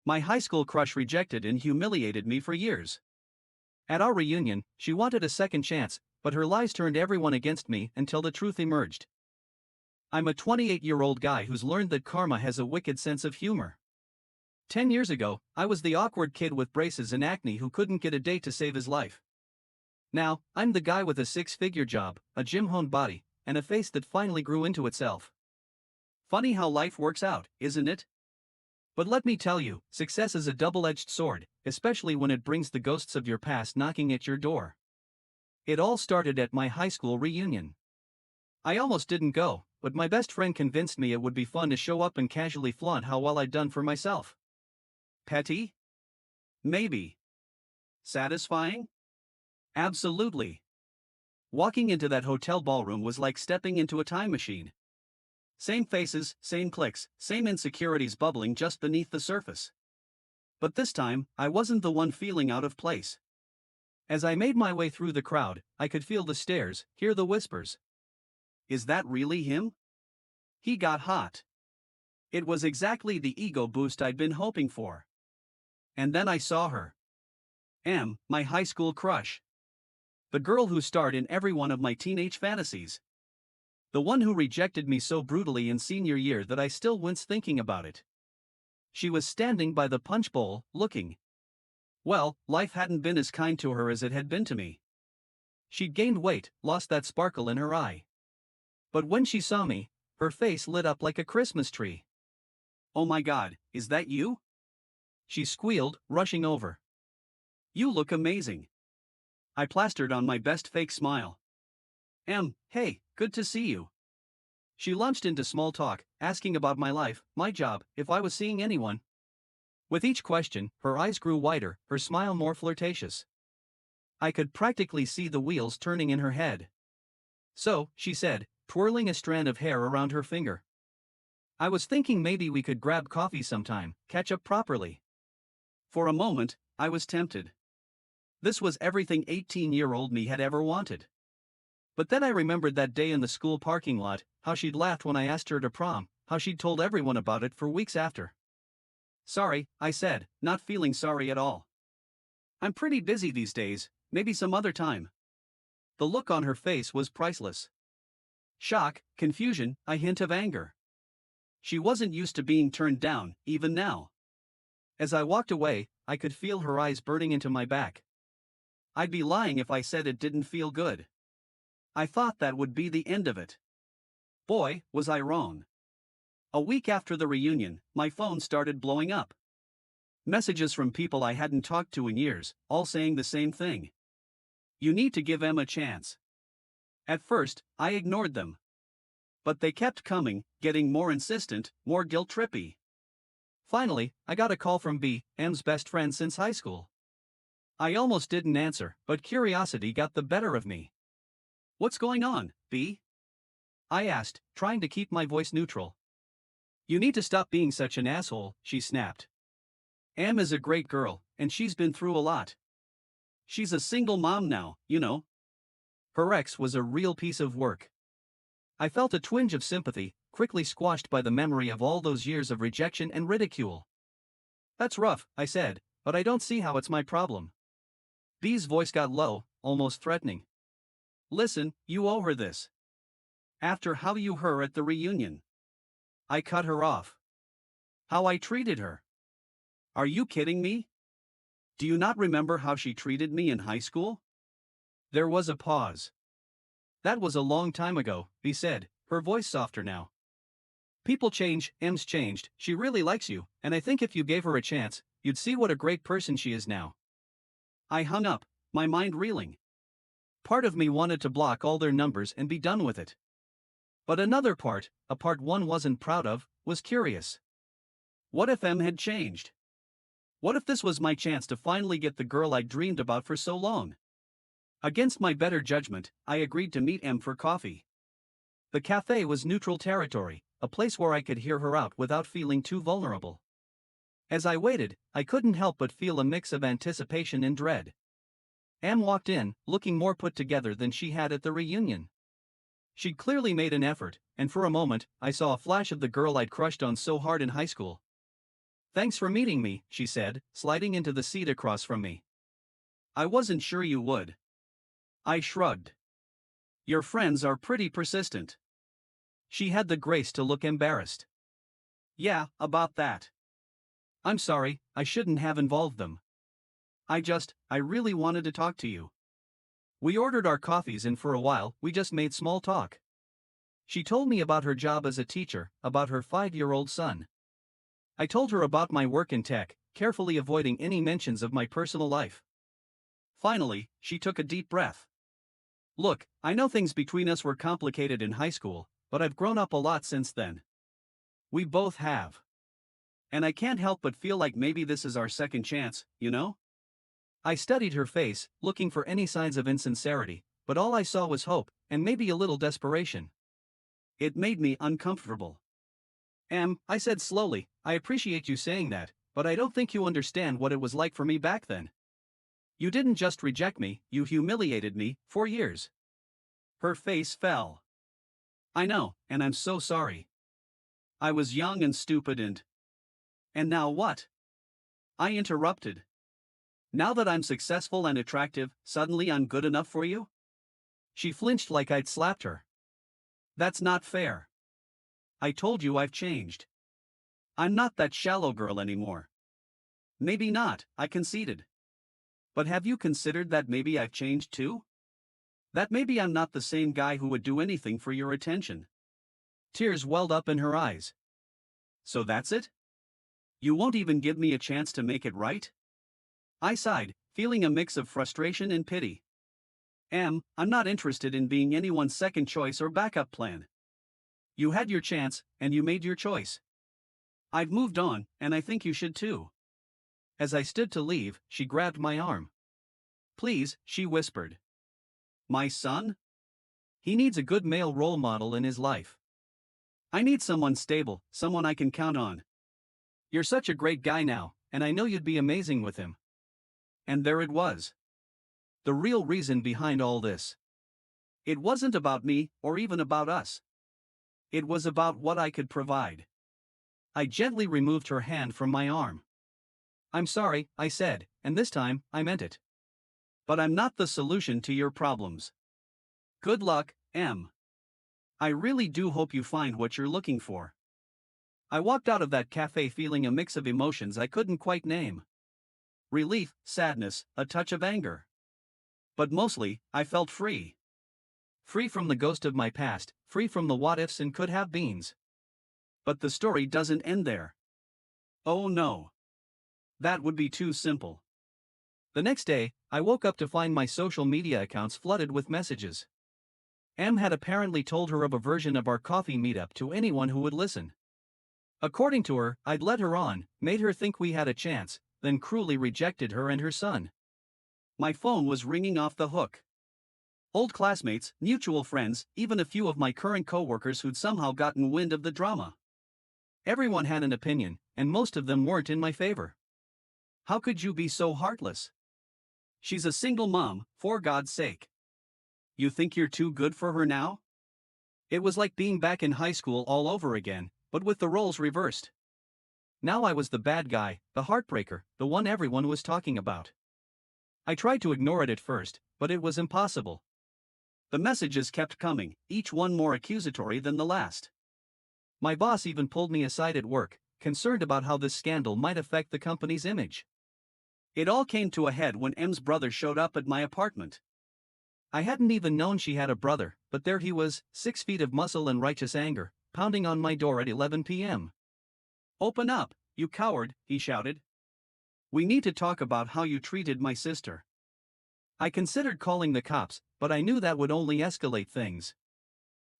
My high school crush rejected and humiliated me for years. At our reunion, she wanted a second chance, but her lies turned everyone against me until the truth emerged. I'm a 28-year-old guy who's learned that karma has a wicked sense of humor. 10 years ago, I was the awkward kid with braces and acne who couldn't get a date to save his life. Now, I'm the guy with a six-figure job, a gym-honed body, and a face that finally grew into itself. Funny how life works out, isn't it? But let me tell you, success is a double-edged sword, especially when it brings the ghosts of your past knocking at your door. It all started at my high school reunion. I almost didn't go, but my best friend convinced me it would be fun to show up and casually flaunt how well I'd done for myself. Petty? Maybe. Satisfying? Absolutely. Walking into that hotel ballroom was like stepping into a time machine. Same faces, same cliques, same insecurities bubbling just beneath the surface. But this time, I wasn't the one feeling out of place. As I made my way through the crowd, I could feel the stares, hear the whispers. Is that really him? He got hot. It was exactly the ego boost I'd been hoping for. And then I saw her. My high school crush. The girl who starred in every one of my teenage fantasies. The one who rejected me so brutally in senior year that I still wince thinking about it. She was standing by the punch bowl, looking. Well, life hadn't been as kind to her as it had been to me. She'd gained weight, lost that sparkle in her eye. But when she saw me, her face lit up like a Christmas tree. "Oh my God, is that you?" she squealed, rushing over. "You look amazing." I plastered on my best fake smile. Hey, good to see you." She launched into small talk, asking about my life, my job, if I was seeing anyone. With each question, her eyes grew wider, her smile more flirtatious. I could practically see the wheels turning in her head. "So," she said, twirling a strand of hair around her finger, "I was thinking maybe we could grab coffee sometime, catch up properly." For a moment, I was tempted. This was everything 18-year-old me had ever wanted. But then I remembered that day in the school parking lot, how she'd laughed when I asked her to prom, how she'd told everyone about it for weeks after. "Sorry," I said, not feeling sorry at all. "I'm pretty busy these days, maybe some other time." The look on her face was priceless. Shock, confusion, a hint of anger. She wasn't used to being turned down, even now. As I walked away, I could feel her eyes burning into my back. I'd be lying if I said it didn't feel good. I thought that would be the end of it. Boy, was I wrong. A week after the reunion, my phone started blowing up. Messages from people I hadn't talked to in years, all saying the same thing. "You need to give Em a chance." At first, I ignored them. But they kept coming, getting more insistent, more guilt-trippy. Finally, I got a call from B, Em's best friend since high school. I almost didn't answer, but curiosity got the better of me. "What's going on, B?" I asked, trying to keep my voice neutral. "You need to stop being such an asshole," she snapped. "Em is a great girl, and she's been through a lot. She's a single mom now, you know. Her ex was a real piece of work." I felt a twinge of sympathy, quickly squashed by the memory of all those years of rejection and ridicule. "That's rough," I said, "but I don't see how it's my problem." B's voice got low, almost threatening. "Listen, you owe her this. After how you her at the reunion." I cut her off. "How I treated her? Are you kidding me? Do you not remember how she treated me in high school?" There was a pause. "That was a long time ago," B said, her voice softer now. "People change, Em's changed, she really likes you, and I think if you gave her a chance, you'd see what a great person she is now." I hung up, my mind reeling. Part of me wanted to block all their numbers and be done with it. But another part, a part one wasn't proud of, was curious. What if Em had changed? What if this was my chance to finally get the girl I'd dreamed about for so long? Against my better judgment, I agreed to meet Em for coffee. The cafe was neutral territory, a place where I could hear her out without feeling too vulnerable. As I waited, I couldn't help but feel a mix of anticipation and dread. Em walked in, looking more put together than she had at the reunion. She'd clearly made an effort, and for a moment, I saw a flash of the girl I'd crushed on so hard in high school. Thanks for meeting me, she said, sliding into the seat across from me. I wasn't sure you would. I shrugged. Your friends are pretty persistent. She had the grace to look embarrassed. Yeah, about that. I'm sorry, I shouldn't have involved them. I really wanted to talk to you. We ordered our coffees and for a while, we just made small talk. She told me about her job as a teacher, about her 5-year-old son. I told her about my work in tech, carefully avoiding any mentions of my personal life. Finally, she took a deep breath. Look, I know things between us were complicated in high school, but I've grown up a lot since then. We both have. And I can't help but feel like maybe this is our second chance, you know? I studied her face, looking for any signs of insincerity, but all I saw was hope, and maybe a little desperation. It made me uncomfortable. I said slowly, I appreciate you saying that, but I don't think you understand what it was like for me back then. You didn't just reject me, you humiliated me, for years. Her face fell. I know, and I'm so sorry. I was young and stupid and now what? I interrupted. Now that I'm successful and attractive, suddenly I'm good enough for you? She flinched like I'd slapped her. That's not fair. I told you I've changed. I'm not that shallow girl anymore. Maybe not, I conceded. But have you considered that maybe I've changed too? That maybe I'm not the same guy who would do anything for your attention. Tears welled up in her eyes. So that's it? You won't even give me a chance to make it right? I sighed, feeling a mix of frustration and pity. I'm not interested in being anyone's second choice or backup plan. You had your chance, and you made your choice. I've moved on, and I think you should too. As I stood to leave, she grabbed my arm. Please, she whispered. My son? He needs a good male role model in his life. I need someone stable, someone I can count on. You're such a great guy now, and I know you'd be amazing with him. And there it was. The real reason behind all this. It wasn't about me, or even about us. It was about what I could provide. I gently removed her hand from my arm. I'm sorry, I said, and this time, I meant it. But I'm not the solution to your problems. Good luck, Em. I really do hope you find what you're looking for. I walked out of that cafe feeling a mix of emotions I couldn't quite name. Relief, sadness, a touch of anger. But mostly, I felt free. Free from the ghost of my past, free from the what-ifs and could-have-beens. But the story doesn't end there. Oh no. That would be too simple. The next day, I woke up to find my social media accounts flooded with messages. Em had apparently told her of a version of our coffee meetup to anyone who would listen. According to her, I'd led her on, made her think we had a chance, then cruelly rejected her and her son. My phone was ringing off the hook. Old classmates, mutual friends, even a few of my current coworkers who'd somehow gotten wind of the drama. Everyone had an opinion, and most of them weren't in my favor. How could you be so heartless? She's a single mom, for God's sake. You think you're too good for her now? It was like being back in high school all over again, but with the roles reversed. Now I was the bad guy, the heartbreaker, the one everyone was talking about. I tried to ignore it at first, but it was impossible. The messages kept coming, each one more accusatory than the last. My boss even pulled me aside at work, concerned about how this scandal might affect the company's image. It all came to a head when Em's brother showed up at my apartment. I hadn't even known she had a brother, but there he was, 6 feet of muscle and righteous anger, pounding on my door at 11 p.m. Open up, you coward, he shouted. We need to talk about how you treated my sister. I considered calling the cops, but I knew that would only escalate things.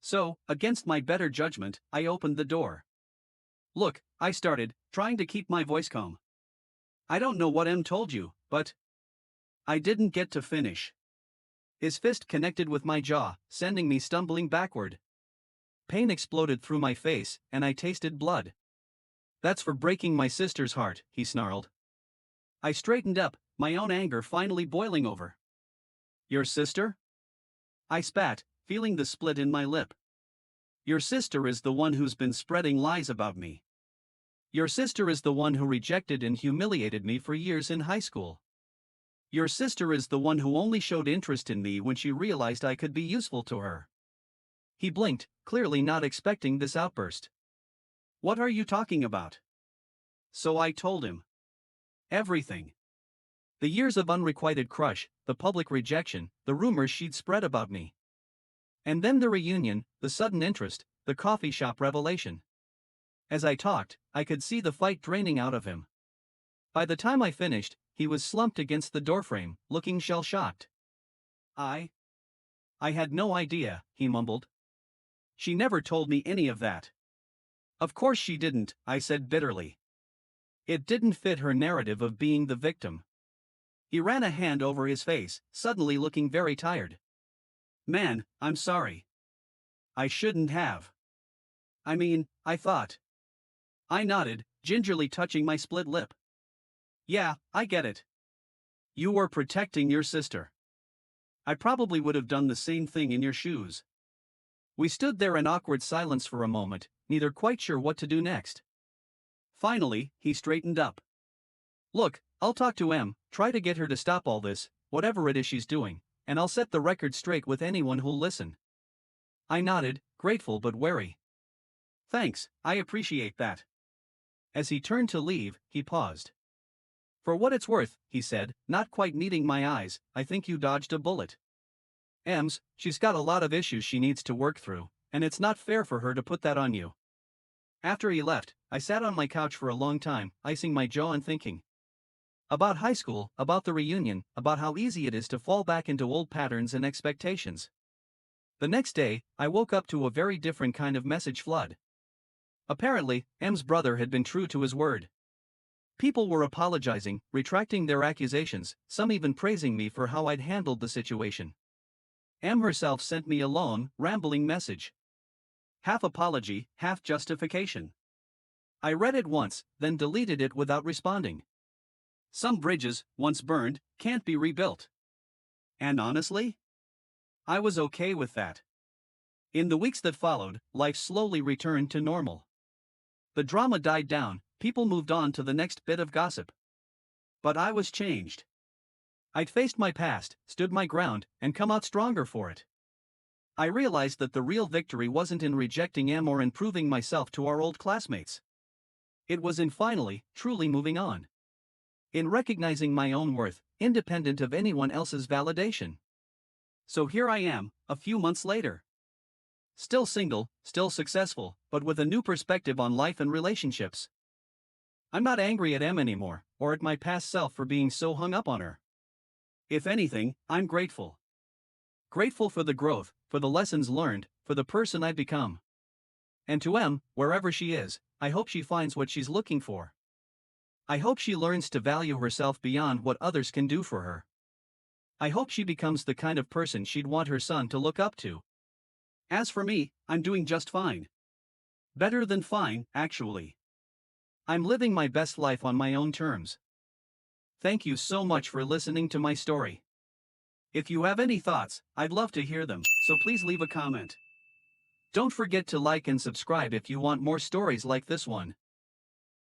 So, against my better judgment, I opened the door. Look, I started, trying to keep my voice calm. I don't know what Em told you, but I didn't get to finish. His fist connected with my jaw, sending me stumbling backward. Pain exploded through my face, and I tasted blood. That's for breaking my sister's heart, he snarled. I straightened up, my own anger finally boiling over. Your sister? I spat, feeling the split in my lip. Your sister is the one who's been spreading lies about me. Your sister is the one who rejected and humiliated me for years in high school. Your sister is the one who only showed interest in me when she realized I could be useful to her. He blinked, clearly not expecting this outburst. What are you talking about? So I told him. Everything. The years of unrequited crush, the public rejection, the rumors she'd spread about me. And then the reunion, the sudden interest, the coffee shop revelation. As I talked, I could see the fight draining out of him. By the time I finished, he was slumped against the doorframe, looking shell-shocked. I had no idea, he mumbled. She never told me any of that. Of course she didn't, I said bitterly. It didn't fit her narrative of being the victim. He ran a hand over his face, suddenly looking very tired. Man, I'm sorry. I shouldn't have. I mean, I thought. I nodded, gingerly touching my split lip. Yeah, I get it. You were protecting your sister. I probably would have done the same thing in your shoes. We stood there in awkward silence for a moment, neither quite sure what to do next. Finally, he straightened up. Look, I'll talk to Em, try to get her to stop all this, whatever it is she's doing, and I'll set the record straight with anyone who'll listen. I nodded, grateful but wary. Thanks, I appreciate that. As he turned to leave, he paused. For what it's worth, he said, not quite meeting my eyes, I think you dodged a bullet. She's got a lot of issues she needs to work through, and it's not fair for her to put that on you. After he left, I sat on my couch for a long time, icing my jaw and thinking. About high school, about the reunion, about how easy it is to fall back into old patterns and expectations. The next day, I woke up to a very different kind of message flood. Apparently, M's brother had been true to his word. People were apologizing, retracting their accusations, some even praising me for how I'd handled the situation. M herself sent me a long, rambling message. Half apology, half justification. I read it once, then deleted it without responding. Some bridges, once burned, can't be rebuilt. And honestly, I was okay with that. In the weeks that followed, life slowly returned to normal. The drama died down, people moved on to the next bit of gossip. But I was changed. I'd faced my past, stood my ground, and come out stronger for it. I realized that the real victory wasn't in rejecting M or in proving myself to our old classmates. It was in finally, truly moving on. In recognizing my own worth, independent of anyone else's validation. So here I am, a few months later. Still single, still successful, but with a new perspective on life and relationships. I'm not angry at M anymore, or at my past self for being so hung up on her. If anything, I'm grateful. Grateful for the growth, for the lessons learned, for the person I've become. And to M, wherever she is, I hope she finds what she's looking for. I hope she learns to value herself beyond what others can do for her. I hope she becomes the kind of person she'd want her son to look up to. As for me, I'm doing just fine. Better than fine, actually. I'm living my best life on my own terms. Thank you so much for listening to my story. If you have any thoughts, I'd love to hear them, so please leave a comment. Don't forget to like and subscribe if you want more stories like this one.